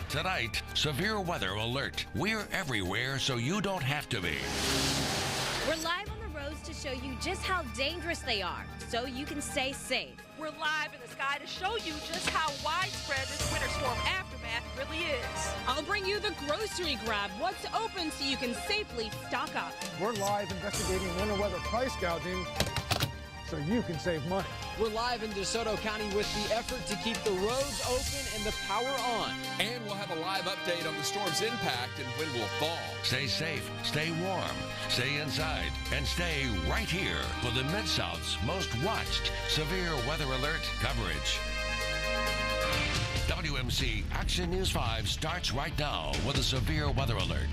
Tonight, severe weather alert. We're everywhere so you don't have to be. We're live on the roads to show you just how dangerous they are, so you can stay safe. We're live in the sky to show you just how widespread this winter storm aftermath really is. I'll bring you the grocery grab, what's open so you can safely stock up. We're live investigating winter weather price gouging so you can save money. We're live in DeSoto County with the effort to keep the roads open and the power on. And we'll have a live update on the storm's impact and when will fall. Stay safe, stay warm, stay inside, and stay right here for the Mid-South's most watched severe weather alert coverage. WMC Action News 5 starts right now with a severe weather alert.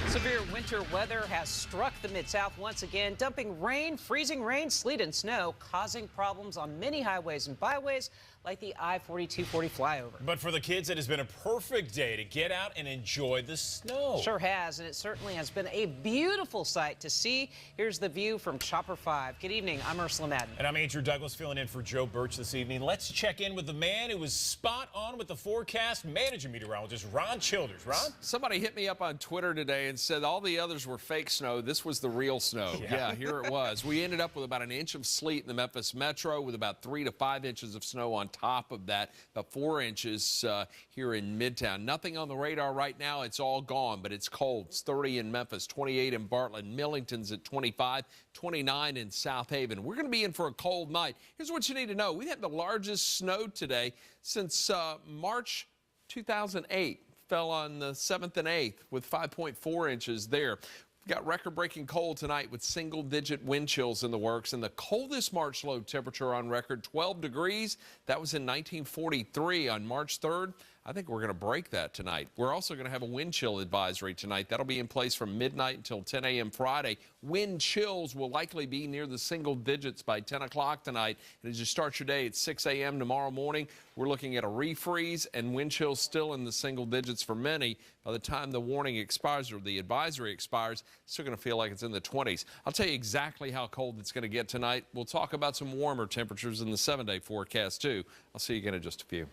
Severe winter weather has struck the Mid-South once again, dumping rain, freezing rain, sleet, and snow, causing problems on many highways and byways like the I-40-240 flyover. But for the kids, it has been a perfect day to get out and enjoy the snow. Sure has, and it certainly has been a beautiful sight to see. Here's the view from Chopper 5. Good evening, I'm Ursula Madden. And I'm Andrew Douglas filling in for Joe Birch this evening. Let's check in with the man who was spot on with the forecast, managing meteorologist Ron Childers. Ron? Somebody hit me up on Twitter today and said all the others were fake snow. This was the real snow. Yeah, here it was. We ended up with about an inch of sleet in the Memphis metro with about 3 to 5 inches of snow on top of that, about 4 inches here in Midtown. Nothing on the radar right now. It's all gone, but it's cold. It's 30 in Memphis, 28 in Bartlett. Millington's at 25, 29 in South Haven. We're going to be in for a cold night. Here's what you need to know. We had the largest snow today since March 2008. Fell on the 7th and 8th with 5.4 inches there. We've got record-breaking cold tonight with single-digit wind chills in the works, and the coldest March low temperature on record, 12 degrees. That was in 1943 on March 3rd. I think we're going to break that tonight. We're also going to have a wind chill advisory tonight. That'll be in place from midnight until 10 a.m. Friday. Wind chills will likely be near the single digits by 10 o'clock tonight. And as you start your day at 6 a.m. tomorrow morning, we're looking at a refreeze and wind chills still in the single digits for many. By the time the warning expires or the advisory expires, it's still going to feel like it's in the 20s. I'll tell you exactly how cold it's going to get tonight. We'll talk about some warmer temperatures in the 7-day forecast, too. I'll see you again in just a few.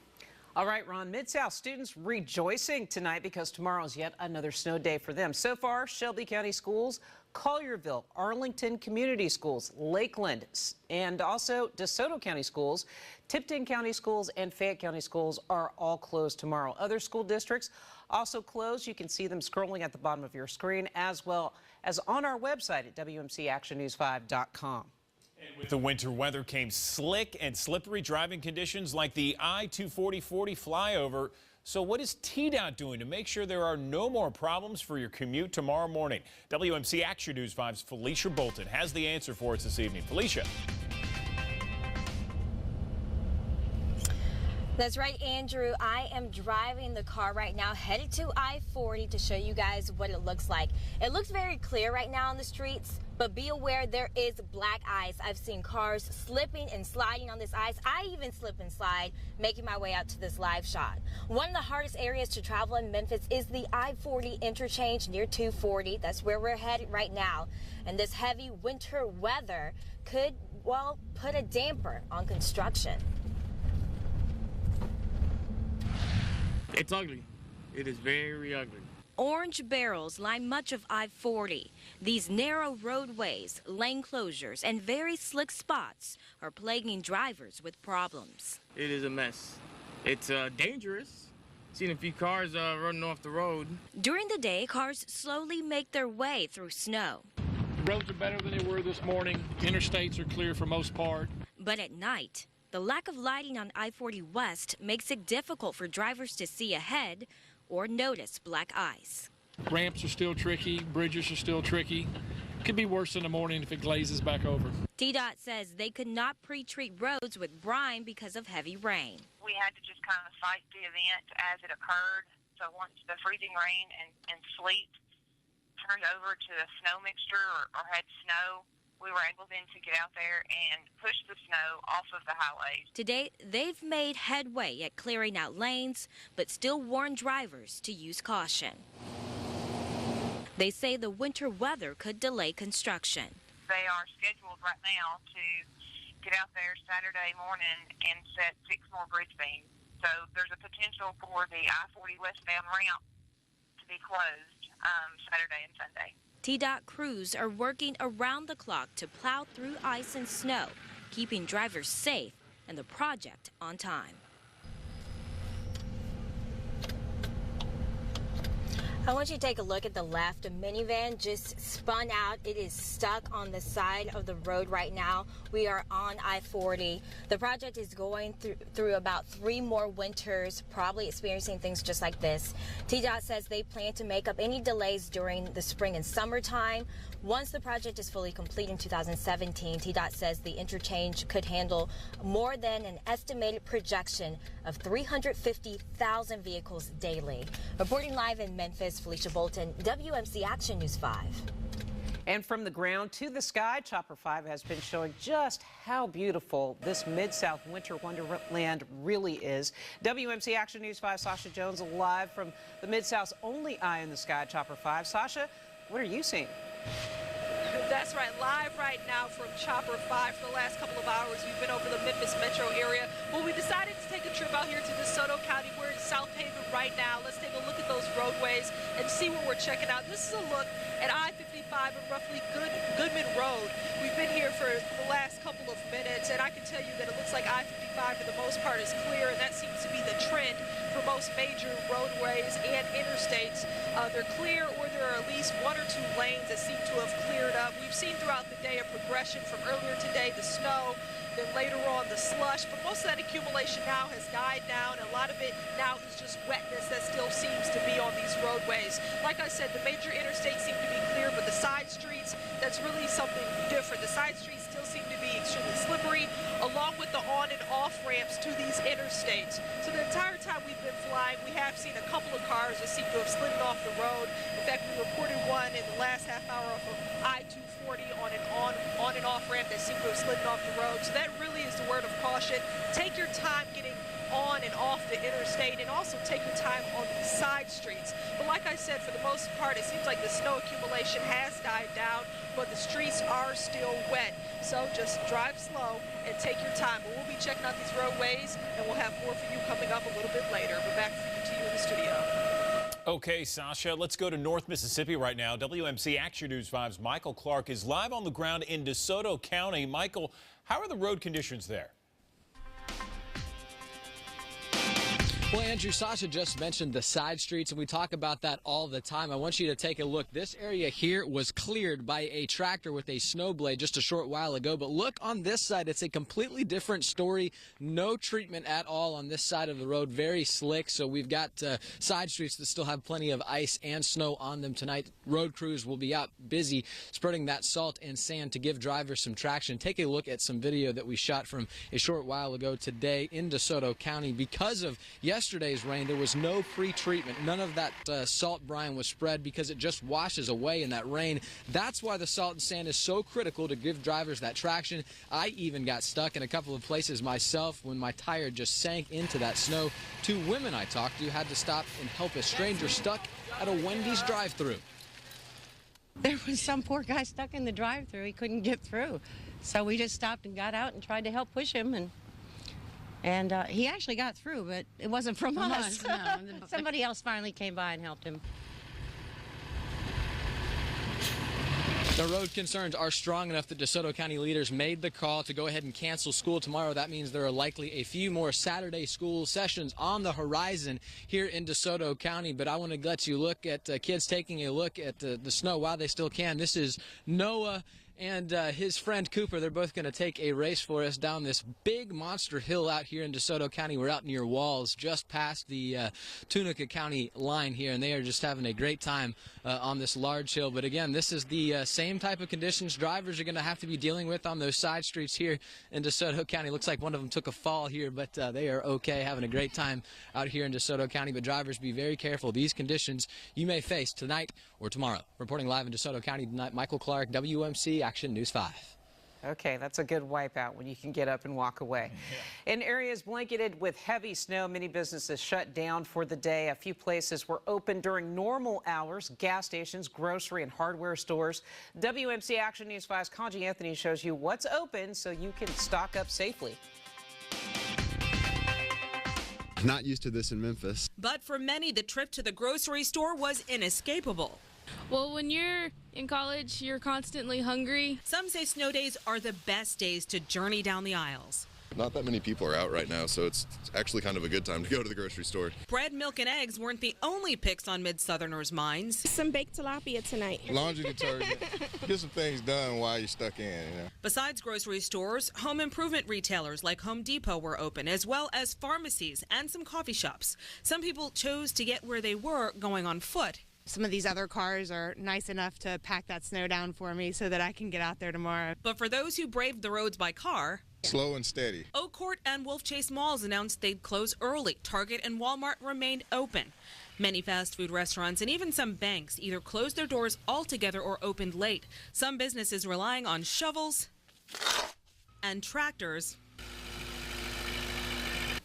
All right, Ron, Mid-South students rejoicing tonight because tomorrow's yet another snow day for them. So far, Shelby County Schools, Collierville, Arlington Community Schools, Lakeland, and also DeSoto County Schools, Tipton County Schools, and Fayette County Schools are all closed tomorrow. Other school districts also closed. You can see them scrolling at the bottom of your screen, as well as on our website at WMCActionNews5.com. And with the winter weather came slick and slippery driving conditions like the I-240 flyover. So what is TDOT doing to make sure there are no more problems for your commute tomorrow morning? WMC Action News 5's Felicia Bolton has the answer for us this evening. Felicia. That's right, Andrew. I am driving the car right now, headed to I-40 to show you guys what it looks like. It looks very clear right now on the streets, but be aware there is black ice. I've seen cars slipping and sliding on this ice. I even slip and slide, making my way out to this live shot. One of the hardest areas to travel in Memphis is the I-40 interchange near 240. That's where we're headed right now. And this heavy winter weather could, well, put a damper on construction. It's ugly. It is very ugly. Orange barrels line much of I-40. These narrow roadways, lane closures, and very slick spots are plaguing drivers with problems. It is a mess. It's dangerous. Seen a few cars running off the road. During the day, cars slowly make their way through snow. Roads are better than they were this morning. Interstates are clear for most part. But at night, the lack of lighting on I-40 West makes it difficult for drivers to see ahead or notice black ice. Ramps are still tricky, bridges are still tricky. Could be worse in the morning if it glazes back over. TDOT says they could not pre-treat roads with brine because of heavy rain. We had to just kind of fight the event as it occurred. So once the freezing rain and sleet turned over to the snow mixture or had snow, we were able then to get out there and push the snow off of the highways. Today, they've made headway at clearing out lanes, but still warn drivers to use caution. They say the winter weather could delay construction. They are scheduled right now to get out there Saturday morning and set 6 more bridge beams. So there's a potential for the I-40 westbound ramp to be closed Saturday and Sunday. TDOT crews are working around the clock to plow through ice and snow, keeping drivers safe and the project on time. I want you to take a look at the left. A minivan just spun out. It is stuck on the side of the road right now. We are on I-40. The project is going through about 3 more winters, probably experiencing things just like this. TDOT says they plan to make up any delays during the spring and summertime. Once the project is fully complete in 2017, TDOT says the interchange could handle more than an estimated projection of 350,000 vehicles daily. Reporting live in Memphis, Felicia Bolton, WMC Action News 5. And from the ground to the sky, Chopper 5 has been showing just how beautiful this Mid-South winter wonderland really is. WMC Action News 5, Sasha Jones, live from the Mid-South's only eye in the sky, Chopper 5. Sasha, what are you seeing? That's right, live right now from Chopper 5 for the last couple of hours. We've been over the Memphis metro area. Well, we decided to take a trip out here to DeSoto County. We're in South Haven right now. Let's take a look at those roadways and see what we're checking out. This is a look at I-55 and roughly Goodman Road. We've been here for the last couple of minutes, and I can tell you that it looks like I-55 for the most part is clear, and that seems to be the trend for most major roadways and interstates. They're clear, or there are at least 1 or 2 lanes that seem to have cleared up. We've seen throughout the day a progression from earlier today, the snow, then later on the slush, but most of that accumulation now has died down. A lot of it now is just wetness that still seems to be on these roadways. Like I said, the major interstates seem to be clear, but the side streets, that's really something different. The side streets still seem to be extremely slippery, along with the on and off ramps to these interstates. So the entire time we've been flying, we have seen a couple of cars that seem to have slid off the road. In fact, we reported one in the last half hour off of I-240 on and off ramp that seemed to have slid off the road. So that really is the word of caution. Take your time getting on and off the interstate, and also take your time on the side streets. But like I said, for the most part, it seems like the snow accumulation has died down, but the streets are still wet. So just drive slow and take your time. But we'll be checking out these roadways, and we'll have more for you coming up a little bit later. But back to you in the studio. Okay, Sasha, let's go to North Mississippi right now. WMC Action News 5's Michael Clark is live on the ground in DeSoto County. Michael, how are the road conditions there? Well, Andrew, Sasha just mentioned the side streets, and we talk about that all the time. I want you to take a look. This area here was cleared by a tractor with a snow blade just a short while ago. But look on this side. It's a completely different story. No treatment at all on this side of the road. Very slick. So we've got side streets that still have plenty of ice and snow on them tonight. Road crews will be out busy spreading that salt and sand to give drivers some traction. Take a look at some video that we shot from a short while ago today in DeSoto County. Because of yesterday's rain, there was no pre-treatment. None of that salt brine was spread because it just washes away in that rain. That's why the salt and sand is so critical to give drivers that traction. I even got stuck in a couple of places myself when my tire just sank into that snow. 2 women I talked to had to stop and help a stranger stuck at a Wendy's drive-thru. There was some poor guy stuck in the drive-thru. He couldn't get through. So we just stopped and got out and tried to help push him, and he actually got through, but it wasn't from us. No. Somebody else finally came by and helped him. The road concerns are strong enough that DeSoto County leaders made the call to go ahead and cancel school tomorrow. That means there are likely a few more Saturday school sessions on the horizon here in DeSoto County. But I want to let you look at kids taking a look at the snow while they still can. This is Noah and his friend Cooper. They're both going to take a race for us down this big monster hill out here in DeSoto County. We're out near Walls, just past the Tunica County line here, and they are just having a great time on this large hill. But again, this is the same type of conditions drivers are going to have to be dealing with on those side streets here in DeSoto County. Looks like one of them took a fall here, but they are okay, having a great time out here in DeSoto County. But drivers, be very careful. These conditions you may face tonight or tomorrow. Reporting live in DeSoto County tonight, Michael Clark, WMC Action News 5. Okay, that's a good wipeout when you can get up and walk away. Yeah. In areas blanketed with heavy snow, many businesses shut down for the day. A few places were open during normal hours. Gas stations, grocery and hardware stores. WMC Action News 5's Conji Anthony shows you what's open so you can stock up safely. Not used to this in Memphis. But for many, the trip to the grocery store was inescapable. Well, when you're in college, you're constantly hungry. Some say snow days are the best days to journey down the aisles. Not that many people are out right now, so it's actually kind of a good time to go to the grocery store. Bread, milk, and eggs weren't the only picks on Mid-Southerners' minds. Some baked tilapia tonight. Laundry detergent. Get some things done while you're stuck in, you know. Besides grocery stores, home improvement retailers like Home Depot were open, as well as pharmacies and some coffee shops. Some people chose to get where they were going on foot. Some of these other cars are nice enough to pack that snow down for me so that I can get out there tomorrow. But for those who braved the roads by car, slow and steady. Oak Court and Wolf Chase malls announced they'd close early. Target and Walmart remained open. Many fast food restaurants and even some banks either closed their doors altogether or opened late. Some businesses relying on shovels and tractors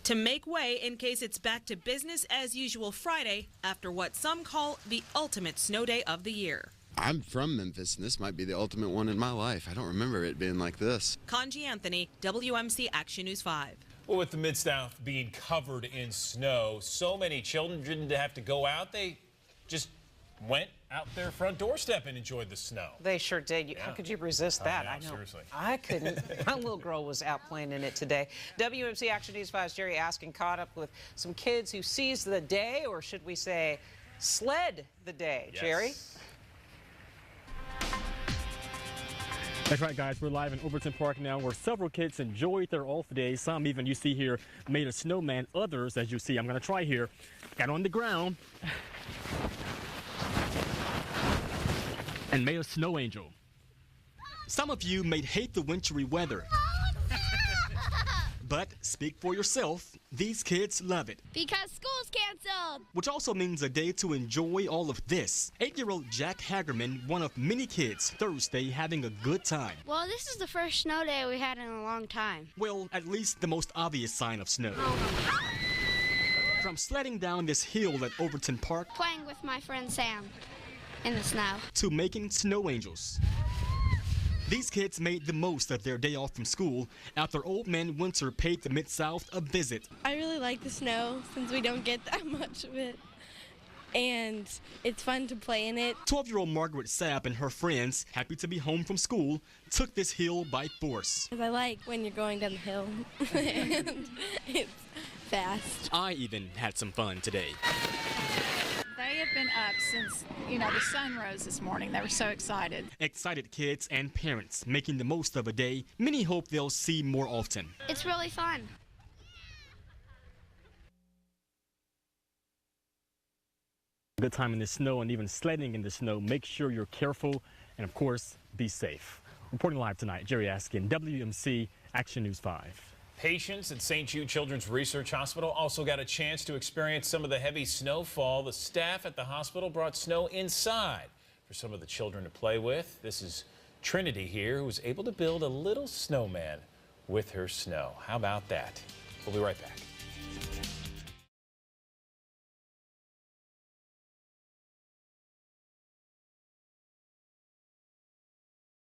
to make way in case it's back to business as usual Friday after what some call the ultimate snow day of the year. I'm from Memphis, and this might be the ultimate one in my life. I don't remember it being like this. Conji Anthony, WMC Action News 5. Well, with the Mid-South being covered in snow, so many children didn't have to go out. They just went out their front doorstep and enjoyed the snow. They sure did. How could you resist that? I know, seriously. I couldn't. My little girl was out playing in it today. WMC Action News 5's Jerry Askin caught up with some kids who seized the day, or should we say, sled the day. Yes. Jerry? That's right, guys. We're live in Overton Park now, where several kids enjoyed their off day. Some even, you see here, made a snowman. Others, as you see, I'm going to try here, got on the ground and made a snow angel. Some of you may hate the wintry weather, but speak for yourself. These kids love it. Because school's canceled. Which also means a day to enjoy all of this. 8-year-old Jack Hagerman, one of many kids, Thursday having a good time. Well, this is the first snow day we had in a long time. Well, at least the most obvious sign of snow. From sledding down this hill at Overton Park, Playing with my friend Sam in the snow, to making snow angels. These kids made the most of their day off from school after Old Man Winter paid the Mid-South a visit. I really like the snow since we don't get that much of it. And it's fun to play in it. 12-year-old Margaret Sapp and her friends, happy to be home from school, took this hill by force. Because I like when you're going down the hill. And it's fast. I even had some fun today. They have been up since, the sun rose this morning. They were so excited. Excited kids and parents making the most of a day many hope they'll see more often. it's really fun. Good time in the snow and even sledding in the snow. Make sure you're careful and, of course, be safe. Reporting live tonight, Jerry Askin, WMC Action News 5. Patients at St. Jude Children's Research Hospital also got a chance to experience some of the heavy snowfall. The staff at the hospital brought snow inside for some of the children to play with. This is Trinity here, who was able to build a little snowman with her snow. How about that? We'll be right back.